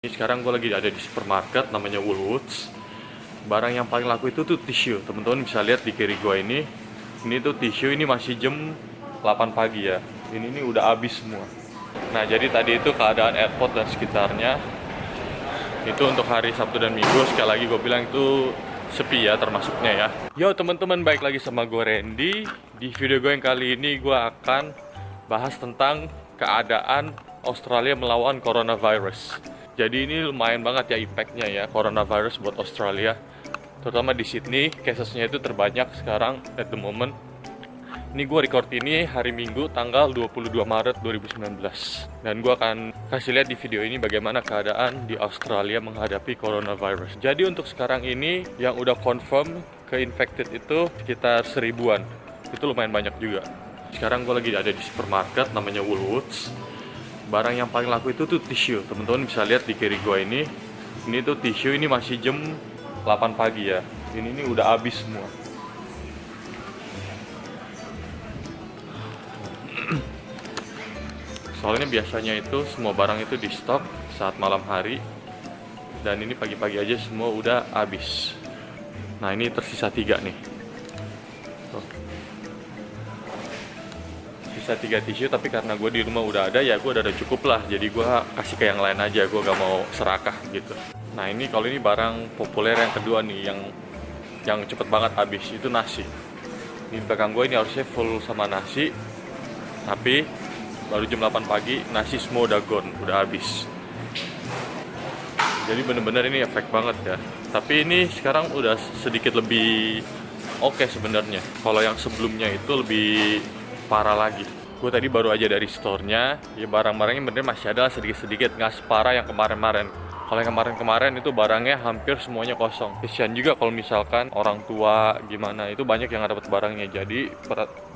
Ini sekarang gue lagi ada di supermarket namanya Woolworths. Barang yang paling laku itu tuh tisu. Teman-teman bisa lihat di kiri gue ini. Ini tuh tisu, ini masih jam 8 pagi ya. Ini udah habis semua. Nah, jadi tadi itu keadaan airport dan sekitarnya itu untuk hari Sabtu dan Minggu. Sekali lagi gue bilang itu sepi ya termasuknya ya. Yo teman-teman, balik lagi sama gue Randy. Di video gue yang kali ini gue akan bahas tentang keadaan Australia melawan coronavirus. Jadi ini lumayan banget ya impactnya ya coronavirus buat Australia. Terutama di Sydney, casesnya itu terbanyak sekarang at the moment. Ini gue record ini hari Minggu tanggal 22 Maret 2019. Dan gue akan kasih lihat di video ini bagaimana keadaan di Australia menghadapi coronavirus. Jadi untuk sekarang ini yang udah confirm ke-infected itu sekitar 1000-an. Itu lumayan banyak juga. Sekarang gue lagi ada di supermarket namanya Woolworths. Barang yang paling laku itu tuh tisu. Teman-teman bisa lihat di kiri gue ini. Ini tuh tisu, ini masih jam 8 pagi ya. Ini udah habis semua. Soalnya biasanya itu semua barang itu di stok saat malam hari. Dan ini pagi-pagi aja semua udah habis. Nah, ini tersisa 3 nih. Tuh. Sisa 3 tisu, tapi karena gue di rumah udah ada ya gue udah ada cukup lah. Jadi gue kasih ke yang lain aja, gue gak mau serakah gitu. Nah, ini kalau ini barang populer yang kedua nih, yang cepet banget habis, itu nasi. Di belakang gue ini harusnya full sama nasi, tapi baru jam 8 pagi nasi semua udah gone, udah habis. Jadi bener-bener ini efek banget ya. Tapi ini sekarang udah sedikit lebih oke sebenarnya. Kalau yang sebelumnya itu lebih parah lagi. Gue tadi baru aja dari store-nya, ya barang-barangnya bener masih ada sedikit-sedikit, nggak separah yang kemarin-kemarin. Kalau yang kemarin-kemarin itu barangnya hampir semuanya kosong. Kesian juga kalau misalkan orang tua gimana, itu banyak yang nggak dapat barangnya. Jadi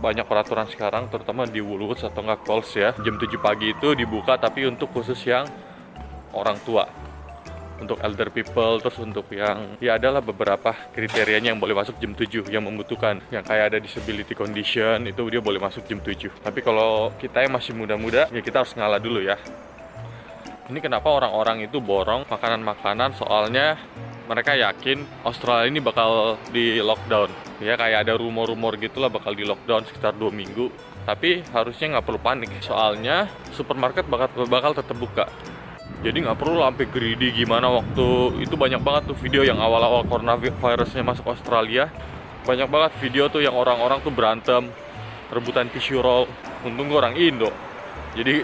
banyak peraturan sekarang, terutama di Woolworths atau nggak Coles ya. Jam 7 pagi itu dibuka, tapi untuk khusus yang orang tua. Untuk elder people, terus untuk yang ya adalah beberapa kriterianya yang boleh masuk jam 7 yang membutuhkan, yang kayak ada disability condition itu dia boleh masuk jam 7. Tapi kalau kita yang masih muda-muda ya kita harus ngalah dulu ya. Ini kenapa orang-orang itu borong makanan-makanan, soalnya mereka yakin Australia ini bakal di lockdown. Ya kayak ada rumor-rumor gitulah bakal di lockdown sekitar 2 minggu. Tapi harusnya nggak perlu panik, soalnya supermarket bakal tetap buka. Jadi nggak perlu sampai greedy gimana. Waktu itu banyak banget tuh video yang awal-awal coronavirusnya masuk Australia. Banyak banget video tuh yang orang-orang tuh berantem, rebutan tisu roll. Untung gue orang Indo, jadi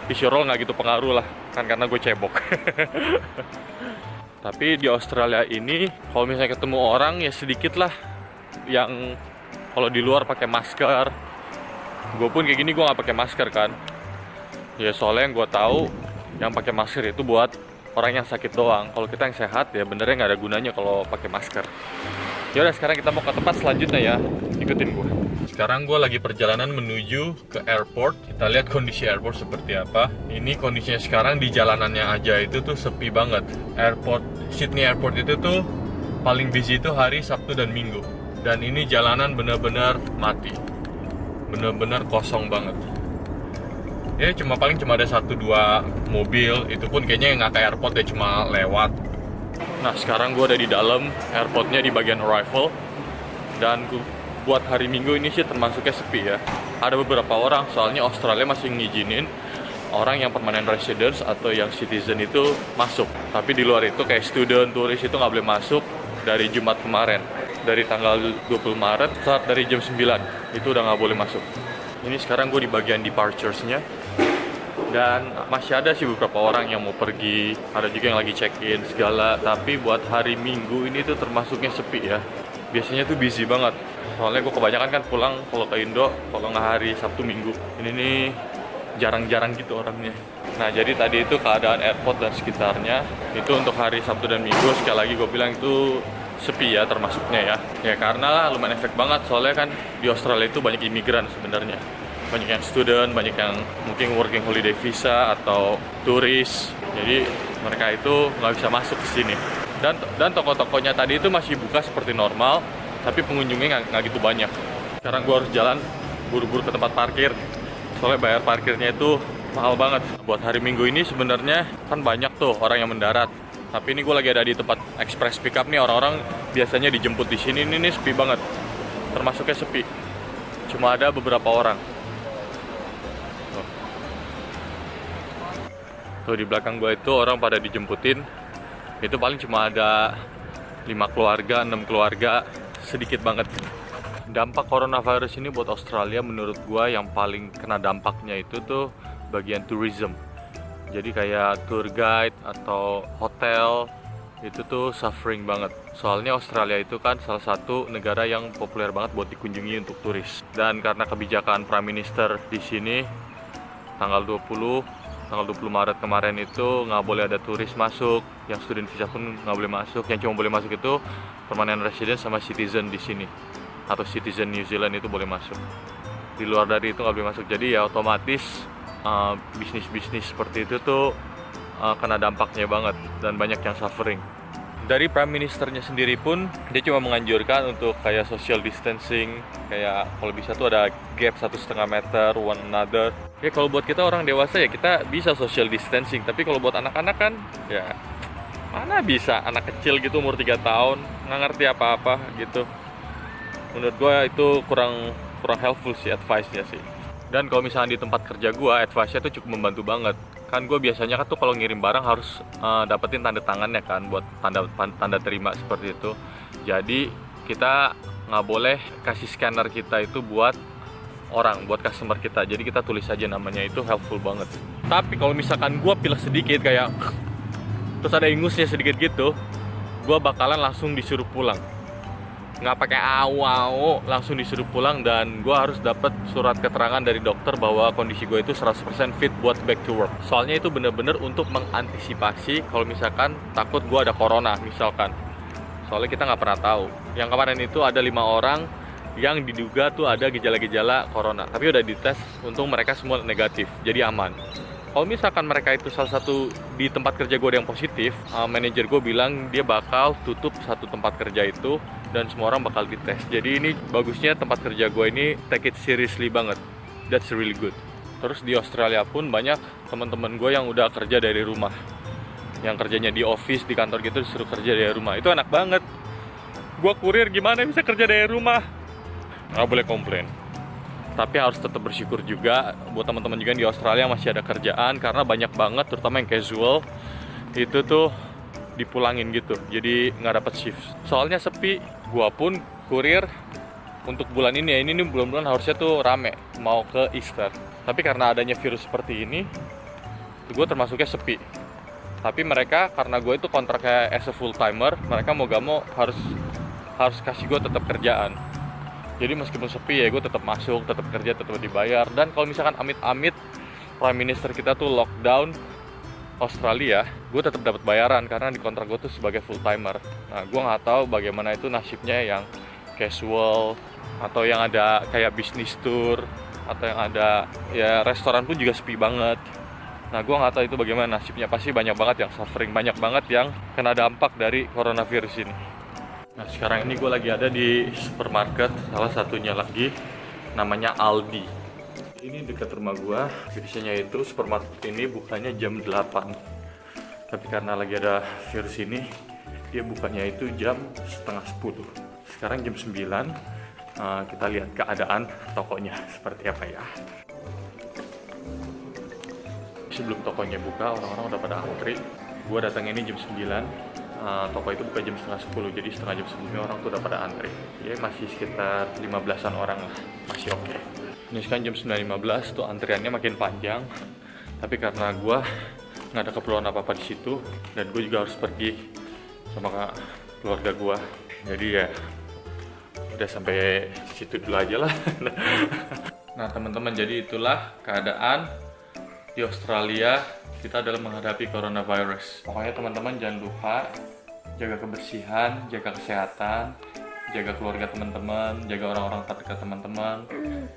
tisu roll nggak gitu pengaruh lah, kan karena gue cebok. Tapi di Australia ini, kalau misalnya ketemu orang ya sedikit lah yang kalau di luar pakai masker. Gue pun kayak gini gue nggak pakai masker kan. Ya soalnya yang gue tahu, yang pakai masker itu buat orang yang sakit doang. Kalau kita yang sehat ya benernya nggak ada gunanya kalau pakai masker. Yaudah, sekarang kita mau ke tempat selanjutnya ya. Ikutin gue. Sekarang gue lagi perjalanan menuju ke airport. Kita lihat kondisi airport seperti apa. Ini kondisinya sekarang di jalanannya aja itu tuh sepi banget. Sydney Airport itu tuh paling busy itu hari Sabtu dan Minggu. Dan ini jalanan bener-bener mati. Bener-bener kosong banget. Ya cuma ada 1-2 mobil, itu pun kayaknya nggak ke airport ya, cuma lewat. Nah sekarang gue ada di dalam airportnya di bagian arrival. Dan buat hari Minggu ini sih termasuknya sepi ya. Ada beberapa orang, soalnya Australia masih ngizinin orang yang permanent residents atau yang citizen itu masuk. Tapi di luar itu kayak student, turis itu nggak boleh masuk dari Jumat kemarin. Dari tanggal 20 Maret, start dari jam 9, itu udah nggak boleh masuk. Ini sekarang gue di bagian departures-nya. Dan masih ada sih beberapa orang yang mau pergi, ada juga yang lagi check-in segala. Tapi buat hari Minggu ini tuh termasuknya sepi ya. Biasanya tuh busy banget. Soalnya gue kebanyakan kan pulang kalau ke Indo, kalau nggak hari Sabtu Minggu. Ini nih jarang-jarang gitu orangnya. Nah jadi tadi itu keadaan airport dan sekitarnya itu untuk hari Sabtu dan Minggu. Sekali lagi gue bilang itu sepi ya termasuknya ya. Ya karena lumayan efek banget, soalnya kan di Australia itu banyak imigran sebenarnya. Banyak yang student, banyak yang mungkin working holiday visa atau turis. Jadi mereka itu nggak bisa masuk ke sini. Dan toko-tokonya tadi itu masih buka seperti normal, tapi pengunjungnya nggak gitu banyak. Sekarang gue harus jalan buru-buru ke tempat parkir. Soalnya bayar parkirnya itu mahal banget. Buat hari Minggu ini sebenarnya kan banyak tuh orang yang mendarat. Tapi ini gue lagi ada di tempat express pickup nih, orang-orang biasanya dijemput di sini. Ini sepi banget, termasuknya sepi. Cuma ada beberapa orang. Tuh di belakang gue itu orang pada dijemputin. Itu paling cuma ada 5 keluarga, 6 keluarga, sedikit banget. Dampak coronavirus ini buat Australia menurut gue yang paling kena dampaknya itu tuh bagian tourism. Jadi kayak tour guide atau hotel itu tuh suffering banget. Soalnya Australia itu kan salah satu negara yang populer banget buat dikunjungi untuk turis. Dan karena kebijakan Prime Minister di sini tanggal 20 Maret kemarin itu nggak boleh ada turis masuk, yang student visa pun nggak boleh masuk, yang cuma boleh masuk itu permanent resident sama citizen di sini, atau citizen New Zealand itu boleh masuk. Di luar dari itu nggak boleh masuk, jadi ya otomatis bisnis-bisnis seperti itu tuh kena dampaknya banget dan banyak yang suffering. Dari Prime Ministernya sendiri pun dia cuma menganjurkan untuk kayak social distancing, kayak kalau bisa tuh ada gap 1,5 meter one another. Ya kalau buat kita orang dewasa ya kita bisa social distancing, tapi kalau buat anak-anak kan ya mana bisa, anak kecil gitu umur 3 tahun nggak ngerti apa-apa gitu. Menurut gua itu kurang helpful sih advice-nya sih. Dan kalau misalnya di tempat kerja gua, advice-nya tuh cukup membantu banget. Kan gue biasanya kan tuh kalau ngirim barang harus dapetin tanda tangannya kan, buat tanda terima seperti itu. Jadi kita nggak boleh kasih scanner kita itu buat orang, buat customer kita. Jadi kita tulis aja namanya, itu helpful banget. Tapi kalau misalkan gue pilek sedikit kayak terus ada ingusnya sedikit gitu, gue bakalan langsung disuruh pulang. Nggak pakai au-au, langsung disuruh pulang. Dan gue harus dapat surat keterangan dari dokter bahwa kondisi gue itu 100% fit buat back to work. Soalnya itu bener-bener untuk mengantisipasi kalau misalkan takut gue ada corona misalkan. Soalnya kita nggak pernah tahu. Yang kemarin itu ada 5 orang yang diduga tuh ada gejala-gejala corona, tapi udah dites, untung mereka semua negatif, jadi aman. Kalau misalkan mereka itu salah satu di tempat kerja gue yang positif, manajer gue bilang dia bakal tutup satu tempat kerja itu dan semua orang bakal dites. Jadi ini bagusnya tempat kerja gue ini take it seriously banget. That's really good. Terus di Australia pun banyak teman-teman gue yang udah kerja dari rumah, yang kerjanya di office, di kantor gitu disuruh kerja dari rumah. Itu enak banget. Gue kurir gimana bisa kerja dari rumah? Nggak boleh komplain. Tapi harus tetap bersyukur juga buat teman-teman juga di Australia masih ada kerjaan, karena banyak banget terutama yang casual itu tuh dipulangin gitu, jadi nggak dapat shift. Soalnya sepi. Gua pun kurir untuk bulan ini ya, ini bulan-bulan harusnya tuh rame mau ke Easter, tapi karena adanya virus seperti ini gue termasuknya sepi. Tapi mereka karena gue itu kontraknya as a full timer, mereka mau gak mau harus kasih gue tetap kerjaan. Jadi meskipun sepi ya gue tetap masuk, tetap kerja, tetap dibayar. Dan kalau misalkan amit-amit Prime Minister kita tuh lockdown Australia, gue tetap dapat bayaran karena di kontrak gue tuh sebagai full timer. Nah, gue nggak tahu bagaimana itu nasibnya yang casual atau yang ada kayak bisnis tour atau yang ada ya restoran pun juga sepi banget. Nah, gue nggak tahu itu bagaimana nasibnya. Pasti banyak banget yang suffering, banyak banget yang kena dampak dari coronavirus ini. Nah, sekarang ini gue lagi ada di supermarket, salah satunya lagi namanya Aldi. Ini dekat rumah gue, biasanya itu supermarket ini bukanya jam 8. Tapi karena lagi ada virus ini, dia bukanya itu jam setengah 10. Sekarang jam 9, kita lihat keadaan tokonya seperti apa ya. Sebelum tokonya buka, orang-orang udah pada antri. Gue datang ini jam 9. Toko itu buka jam setengah 10, jadi setengah jam sebelumnya orang tuh udah pada antri. Ya masih sekitar 15-an orang lah, masih oke. Ini sekarang jam 9.15 tuh antriannya makin panjang. Tapi karena gue nggak ada keperluan apa-apa di situ dan gue juga harus pergi sama keluarga gue, jadi ya udah sampai situ dulu aja lah. Nah teman-teman, jadi itulah keadaan di Australia kita dalam menghadapi coronavirus. Pokoknya teman-teman jangan lupa jaga kebersihan, jaga kesehatan, jaga keluarga teman-teman, jaga orang-orang terdekat teman-teman.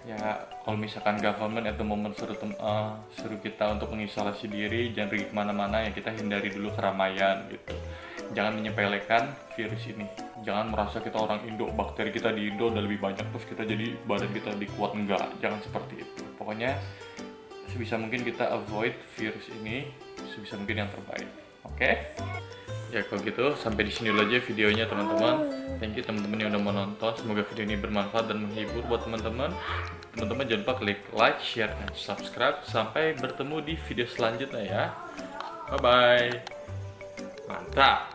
Ya kalau misalkan government at the moment suruh kita untuk mengisolasi diri, jangan pergi kemana-mana, ya kita hindari dulu keramaian gitu. Jangan menyepelekan virus ini. Jangan merasa kita orang Indo, bakteri kita di Indo udah lebih banyak terus kita jadi badan kita lebih kuat, enggak. Jangan seperti itu. Pokoknya sebisa mungkin kita avoid virus ini sebisa mungkin yang terbaik. Oke? Ya kalau gitu sampai di sini dulu aja videonya teman-teman. Thank you teman-teman yang udah menonton. Semoga video ini bermanfaat dan menghibur buat teman-teman. Teman-teman jangan lupa klik like, share, dan subscribe. Sampai bertemu di video selanjutnya ya. Bye bye. Mantap.